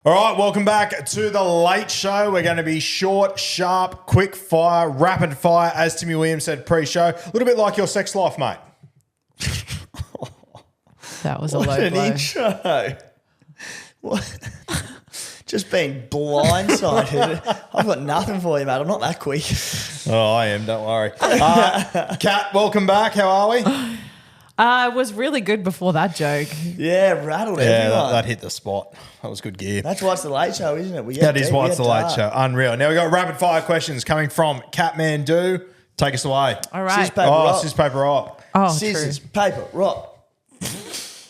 All right, welcome back to the Late Show. We're going to be short, sharp, quick fire, rapid fire, as Timmy Williams said pre-show. A little bit like your sex life, mate. That was a What low an blow. intro. What? Just being blindsided. I've got nothing for you, mate. I'm not that quick. Oh, I am, don't worry. Kat, welcome back. How are we? It was really good before that joke. Yeah, rattled Yeah, everyone. that hit the spot. That was good gear. That's why it's the Late Show, isn't it? We That is why it's the Late Show. Unreal. Now we got rapid fire questions coming from Catmandu. Take us away. All right. Scissors, paper, rock. Scissors, paper, rock. Oh, Scissors, true. paper, rock.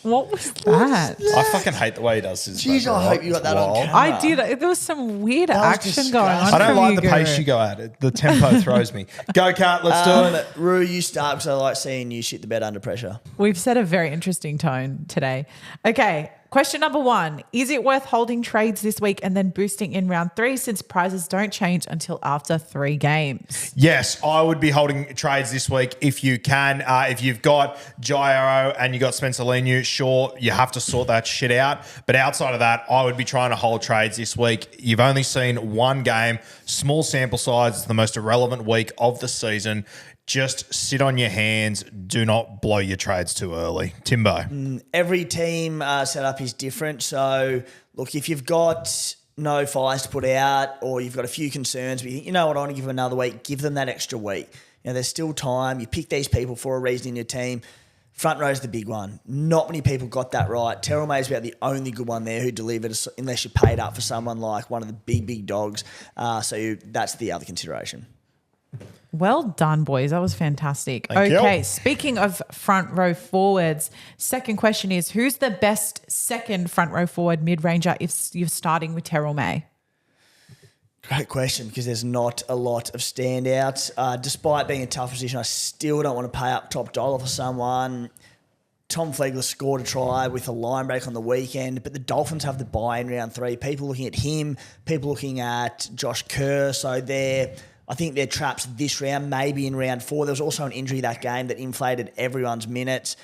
What was that? I fucking hate the way he does scissors, Jeez, paper, I rock. hope you got It's that on wild. camera. I did. There was some weird was action going on. disgusting. I don't from like you, the pace Guru. you go at it. The tempo throws me. Go, Kat. Let's do it. Roo, you start because I like seeing you shit the bed under pressure. We've set a very interesting tone today. Okay. Question number 1. Is it worth holding trades this week and then boosting in round 3 since prizes don't change until after 3 games? Yes, I would be holding trades this week if you can. If you've got Jairo and you got Spencer Leniu, sure, you have to sort that shit out. But outside of that, I would be trying to hold trades this week. You've only seen one game, small sample size. It's the most irrelevant week of the season. Just sit on your hands. Do not blow your trades too early. Timbo. Every team setup is different. So, look, if you've got no fires to put out or you've got a few concerns, but you think, you know what, I want to give them another week, give them that extra week. You know, there's still time. You pick these people for a reason in your team. Front row's the big one. Not many people got that right. Terrell May's about the only good one there who delivered, unless you paid up for someone like one of the big dogs. So that's the other consideration. Well done, boys. That was fantastic. Thank you. Okay, speaking of front row forwards, second question is, who's the best second front row forward mid-ranger if you're starting with Terrell May? Great question, because there's not a lot of standouts. Despite being a tough position, I still don't want to pay up top dollar for someone. Tom Flegler scored a try with a line break on the weekend, but the Dolphins have the bye in round 3. People looking at him, people looking at Josh Kerr, so I think they're traps this round, maybe in round 4. There was also an injury that game that inflated everyone's minutes.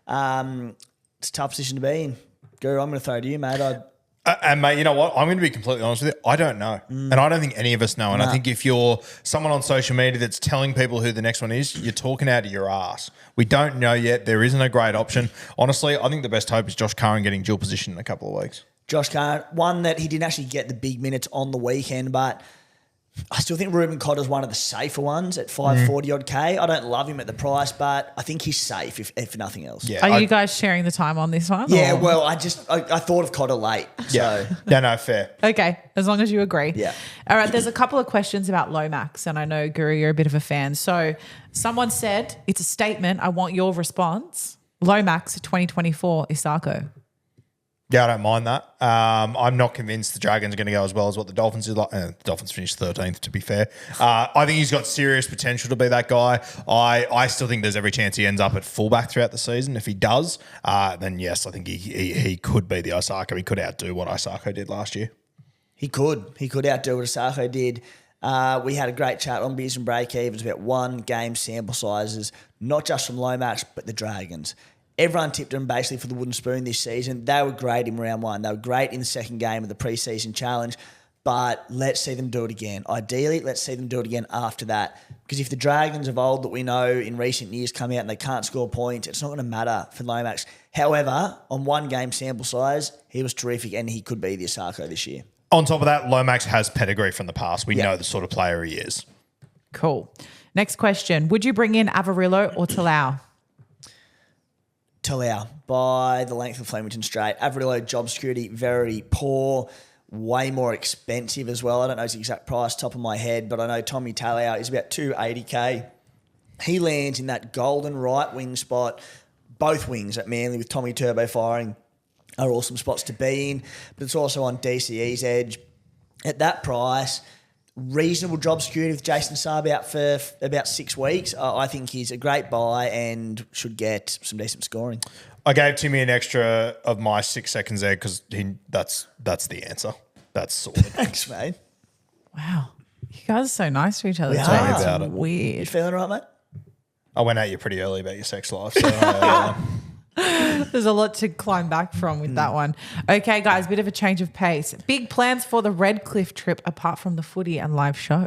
It's a tough position to be in. Guru, I'm going to throw it to you, mate. And mate, you know what? I'm going to be completely honest with you. I don't know. And I don't think any of us know. And I think if you're someone on social media that's telling people who the next one is, you're talking out of your ass. We don't know yet. There isn't a great option. Honestly, I think the best hope is Josh Curran getting dual position in a couple of weeks. Josh Curran, one that he didn't actually get the big minutes on the weekend, but I still think Ruben Cotter's one of the safer ones at 540 odd K. I don't love him at the price, but I think he's safe if nothing else. Yeah. Are you guys sharing the time on this one? Yeah, or? well, I thought of Cotter late. Yeah. So No, fair. Okay, as long as you agree. Yeah. All right, there's a couple of questions about Lomax, and I know, Guru, you're a bit of a fan. So someone said, it's a statement, I want your response. Lomax 2024 Isako. Yeah, I don't mind that. I'm not convinced the Dragons are going to go as well as what the Dolphins did. The Dolphins finished 13th, to be fair. I think he's got serious potential to be that guy. I still think there's every chance he ends up at fullback throughout the season. If he does, then yes, I think he could be the Isako. He could outdo what Isako did last year. he could outdo what Asako did. We had a great chat on Beers and Breakevens about one game sample sizes, not just from Lomax, but the Dragons. Everyone tipped them basically for the wooden spoon this season. They were great in round 1. They were great in the second game of the preseason challenge, but let's see them do it again. Ideally, let's see them do it again after that, because if the Dragons of old that we know in recent years come out and they can't score points, it's not going to matter for Lomax. However, on one game sample size, he was terrific and he could be the Asako this year. On top of that, Lomax has pedigree from the past. We know the sort of player he is. Cool. Next question. Would you bring in Avarillo or Talau? Talau by the length of Flemington Straight. Avarillo job security, very poor, way more expensive as well. I don't know his exact price top of my head, but I know Tommy Talau is about 280K. He lands in that golden right wing spot. Both wings at Manly with Tommy Turbo firing are awesome spots to be in, but it's also on DCE's edge. At that price, reasonable job security with Jason Saab out for about 6 weeks. I think he's a great buy and should get some decent scoring. I gave Timmy an extra of my 6 seconds there because that's the answer. That's sorted. Thanks, mate. Wow. You guys are so nice to each other. We today. are. It's About it. You weird. feeling right, mate? I went at you pretty early about your sex life. So There's a lot to climb back from with that one. Okay, guys, bit of a change of pace. Big plans for the Redcliffe trip apart from the footy and live show.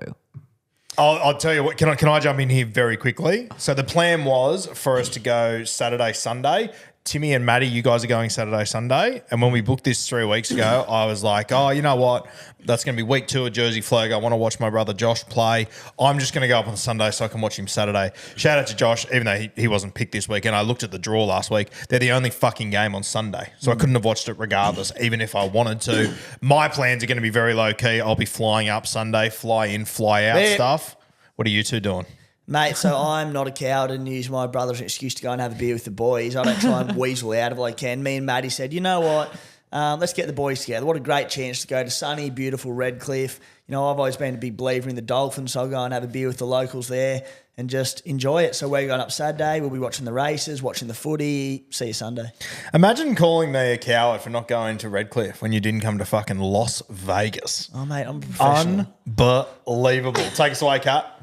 I'll tell you what. Can I jump in here very quickly? So the plan was for us to go Saturday, Sunday. Timmy and Maddie, you guys are going Saturday, Sunday. And when we booked this 3 weeks ago, I was like, oh, you know what? That's going to be week 2 of Jersey Flag. I want to watch my brother Josh play. I'm just going to go up on Sunday so I can watch him Saturday. Shout out to Josh, even though he wasn't picked this week. And I looked at the draw last week. They're the only fucking game on Sunday. So I couldn't have watched it regardless, even if I wanted to. My plans are going to be very low key. I'll be flying up Sunday, fly in, fly out stuff. What are you two doing? Mate, so I'm not a coward and use my brother as an excuse to go and have a beer with the boys. I don't try and weasel out of it like I can. Me and Maddie said, you know what? Let's get the boys together. What a great chance to go to sunny, beautiful Redcliffe. You know, I've always been a big believer in the Dolphins, so I'll go and have a beer with the locals there and just enjoy it. So we're going up Saturday. We'll be watching the races, watching the footy. See you Sunday. Imagine calling me a coward for not going to Redcliffe when you didn't come to fucking Las Vegas. Oh, mate, I'm a professional. Unbelievable. Take us away, Kat.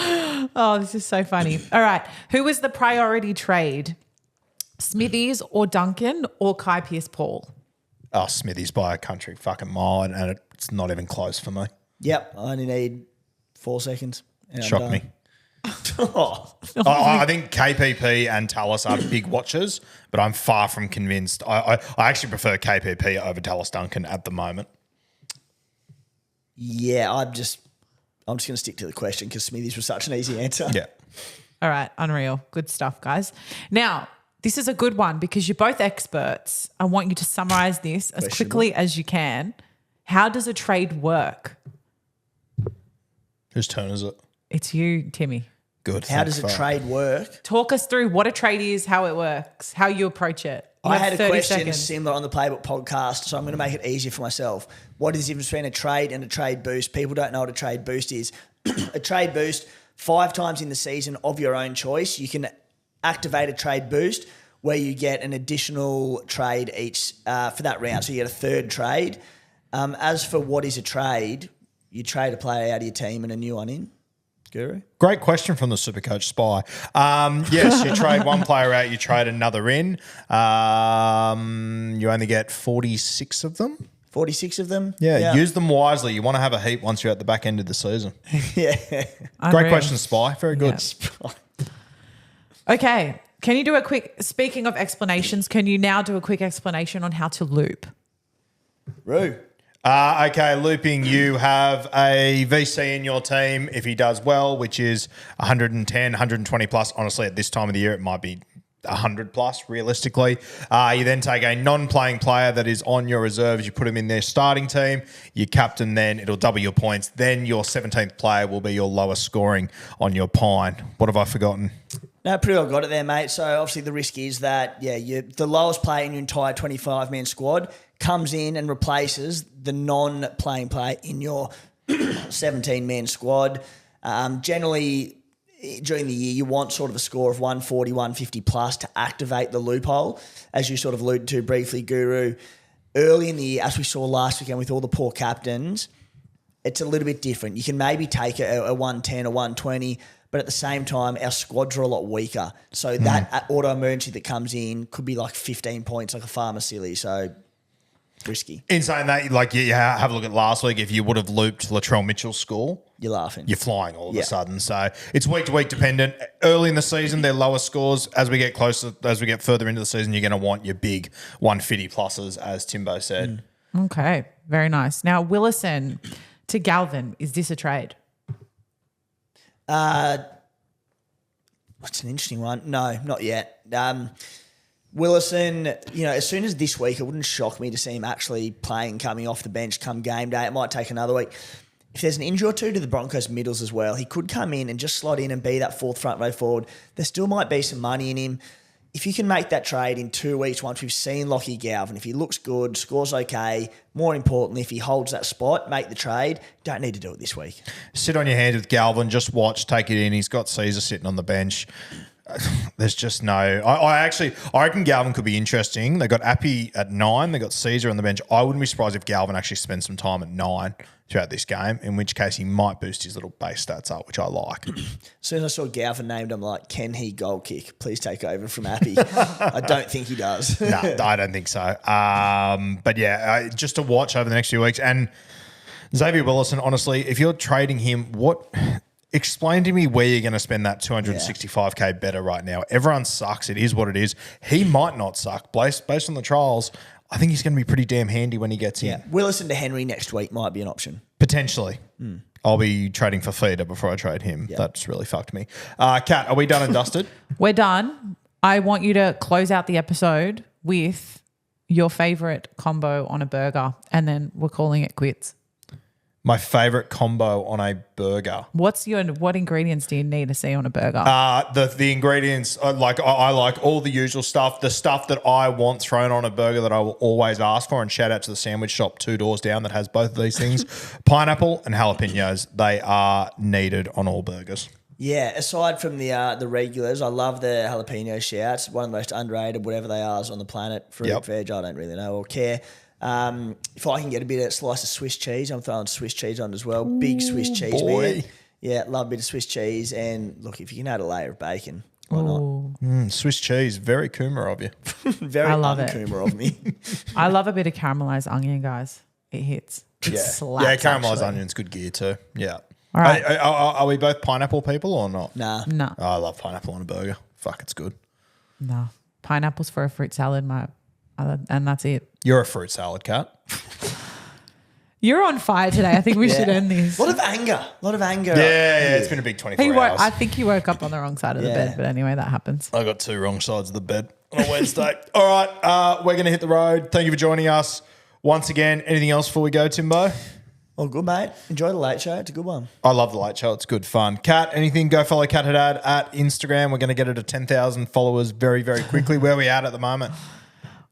Oh, this is so funny. All right. Who was the priority trade? Smithies or Duncan or Kai Pearce-Paul? Oh, Smithies by a country fucking mile, and it's not even close for me. Yep, I only need 4 seconds. Shock me. I think KPP and Tallis are big watchers, but I'm far from convinced. I actually prefer KPP over Tallis Duncan at the moment. Yeah, I'm just going to stick to the question because Smithies was such an easy answer. Yeah. All right. Unreal. Good stuff, guys. Now, this is a good one because you're both experts. I want you to summarize this as quickly as you can. How does a trade work? Whose turn is it? It's you, Timmy. Good. How does a trade work? Talk us through what a trade is, how it works, how you approach it. You I have had a 30 question seconds. similar on the Playbook podcast, so I'm going to make it easier for myself. What is the difference between a trade and a trade boost? People don't know what a trade boost is. A trade boost, 5 times in the season of your own choice, you can activate a trade boost where you get an additional trade each for that round. So you get a third trade. As for what is a trade, you trade a player out of your team and a new one in. Guru? Great question from the SuperCoach Spy. Yes, you trade one player out, you trade another in. You only get 46 of them. 46 of them? Yeah, use them wisely. You want to have a heap once you're at the back end of the season. Yeah. Great question, Spy. Very good. Yeah. Okay. Can you do a quick, speaking of explanations, can you now do a quick explanation on how to loop? Roo. Okay, looping, you have a VC in your team if he does well, which is 110, 120 plus. Honestly, at this time of the year, it might be 100 plus realistically. You then take a non-playing player that is on your reserves. You put him in their starting team. You captain then. It'll double your points. Then your 17th player will be your lowest scoring on your pine. What have I forgotten? No, pretty well got it there, mate. So obviously the risk is that, the lowest player in your entire 25-man squad comes in and replaces the non-playing player in your 17-man squad. Generally, during the year, you want sort of a score of 140, 150 plus to activate the loophole, as you sort of alluded to briefly, Guru. Early in the year, as we saw last weekend with all the poor captains, it's a little bit different. You can maybe take a 110 or 120, but at the same time, our squads are a lot weaker. So that auto emergency that comes in could be like 15 points, like a farmer silly. So risky. In saying that, like you have a look at last week, if you would have looped Latrell Mitchell's score, you're laughing. You're flying all of a sudden. So it's week to week dependent. Early in the season, their lowest scores. As we get closer, as we get further into the season, you're going to want your big 150 pluses, as Timbo said. Okay, very nice. Now, Willison to Galvin, is this a trade? What's an interesting one? No, not yet. Willison, as soon as this week, it wouldn't shock me to see him actually playing, coming off the bench come game day. It might take another week. If there's an injury or two to the Broncos middles as well, he could come in and just slot in and be that fourth front row forward. There still might be some money in him. If you can make that trade in 2 weeks, once we've seen Lockie Galvin, if he looks good, scores okay, more importantly, if he holds that spot, make the trade. Don't need to do it this week. Sit on your hands with Galvin, just watch, take it in. He's got Caesar sitting on the bench. There's just no. I reckon Galvin could be interesting. They got Appy at 9. They got Caesar on the bench. I wouldn't be surprised if Galvin actually spends some time at 9 throughout this game, in which case he might boost his little base stats up, which I like. As soon as I saw Galvin named, I'm like, can he goal kick? Please take over from Appy. I don't think he does. No, I don't think so. But yeah, just to watch over the next few weeks. And Xavier Willison, honestly, if you're trading him, explain to me where you're going to spend that 265K better right now. Everyone sucks. It is what it is. He might not suck. Based on the trials, I think he's going to be pretty damn handy when he gets in. Willison to Henry next week might be an option. Potentially. I'll be trading for feeder before I trade him. That's really fucked me. Kat, are we done and dusted? We're done. I want you to close out the episode with your favorite combo on a burger, and then we're calling it quits. My favorite combo on a burger. What ingredients do you need to see on a burger? The ingredients, I like all the usual stuff, the stuff that I want thrown on a burger that I will always ask for. And shout out to the sandwich shop 2 doors down that has both of these things. Pineapple and jalapenos. They are needed on all burgers. Yeah, aside from the regulars, I love the jalapeno shouts. One of the most underrated, whatever they are, on the planet. Fruit, veg, I don't really know or care. If I can get a slice of Swiss cheese, I'm throwing Swiss cheese on as well. Big Swiss cheese, man. Yeah, love a bit of Swiss cheese. And look, if you can add a layer of bacon, why not? Swiss cheese, very Coomer of you. Very un-Coomer of me. I love a bit of caramelized onion, guys. It hits. It slaps, caramelized onion's good gear too. Yeah. All right. Are we both pineapple people or not? Nah. No. Oh, I love pineapple on a burger. Fuck, it's good. No. Pineapples for a fruit salad, and that's it. You're a fruit salad, Kat. You're on fire today. I think we should end this. A lot of anger. Yeah, it's been a big 24 hours. I think he woke up on the wrong side of the bed, but anyway, that happens. I got 2 wrong sides of the bed on a Wednesday. All right, we're going to hit the road. Thank you for joining us once again. Anything else before we go, Timbo? Oh, good, mate. Enjoy the late show. It's a good one. I love the late show. It's good fun. Kat, anything? Go follow Kat Haddad at Instagram. We're going to get her to 10,000 followers very, very quickly. Where are we at the moment?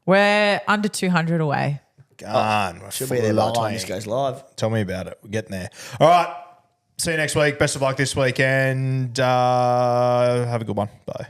We're under 200 away. Gone. Should be there by the time this goes live. Tell me about it. We're getting there. All right. See you next week. Best of luck this week and have a good one. Bye.